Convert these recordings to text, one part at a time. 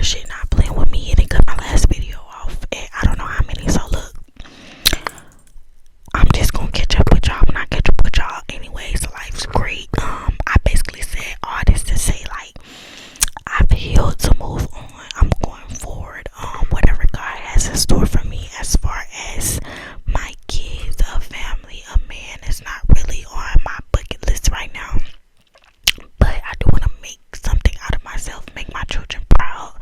shit not playing with me, and it cut my last video off at I don't know how many. So look, I'm just gonna catch up with y'all when I catch up with y'all. Anyways, life's great. I basically said all this to say, like, I've healed to move on. I'm going forward. Whatever God has in store for me as far as my kids, a family, a man is not really on my bucket list right now. But I do want to make something out of myself, make my children proud.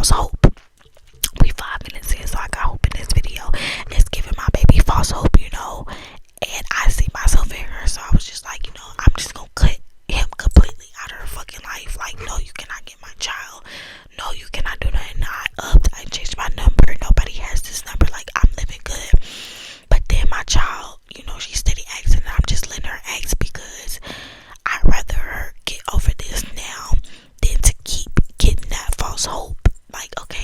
false hope. We 5 minutes in, so I got hope in this video. It's giving my baby false hope, and I see myself in her, so I was just like, I'm just gonna cut him completely out of her fucking life. Like, no, you cannot get my child. No, you cannot do nothing. I changed my number. Nobody has this number. Like, I'm living good. But then my child, she's steady asking, and I'm just letting her ask because I'd rather her get over this now than to keep getting that false hope. Like, okay,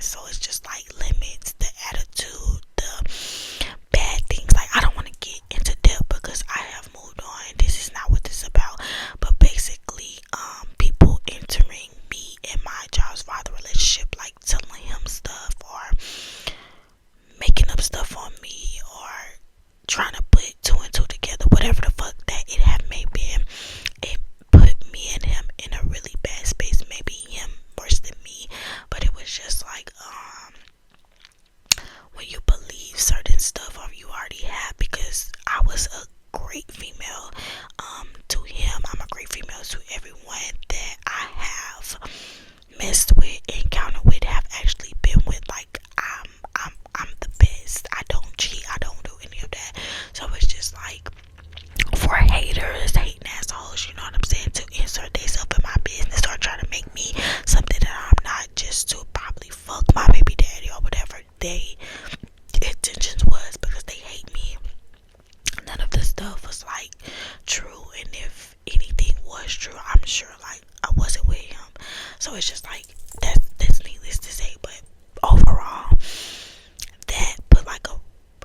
So it's just like limits, the attitude, the bad things. Like, I don't want to get into depth because I have moved on. This is not what this is about. But basically, people entering me in my child's father relationship, like telling him stuff or making up stuff on me or trying to put two and two together, whatever the fuck that it have may been, it put me and him in a really bad space. Maybe him worse than me, but it was just like, when you believe certain stuff or you already have, because I was a great female to him. I'm a great female to everyone that I have messed with, encountered with, have actually been with. Like, I'm the best. I don't cheat. I don't do any of that. So it's just like, for haters, hating assholes, you know what I'm saying, to insert themselves in my business or try to make me something that I'm not, just to probably fuck my baby daddy or whatever they intentions was, because they hate me. None of the stuff was like true, and if anything was true, I'm sure like I wasn't with him. So it's just like, that's needless to say. But overall, that put like a,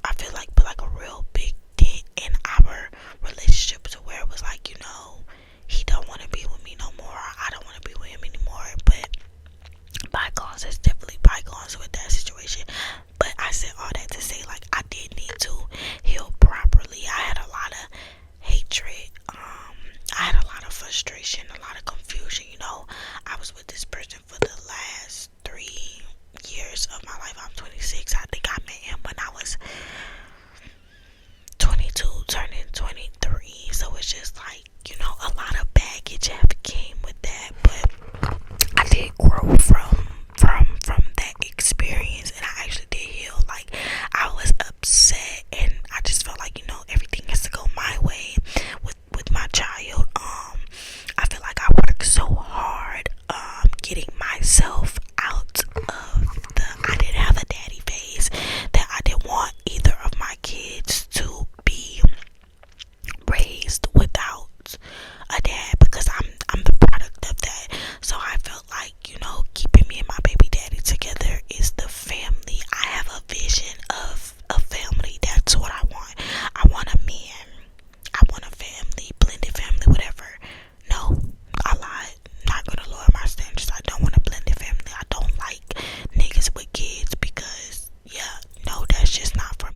I feel like put like a real big dent in our relationship, to where it was like, you know, he don't want to be with me no more, I don't want to be with him anymore. But bygones is definitely bygones with that situation. But I said all that to say, like, I did need to heal properly. I had a lot of hatred, I had a lot of frustration, a lot of confusion. You know, I was with this person for the last 3 years of my life. I'm 26. I think I met him when I was 22, turning 23. So it's just like, you know, a lot of baggage have came with that. But I did grow from that experience, and I actually did heal. Like, I was upset, and I just felt like, you know, everything has to go my way with my child. I feel like I worked so hard getting myself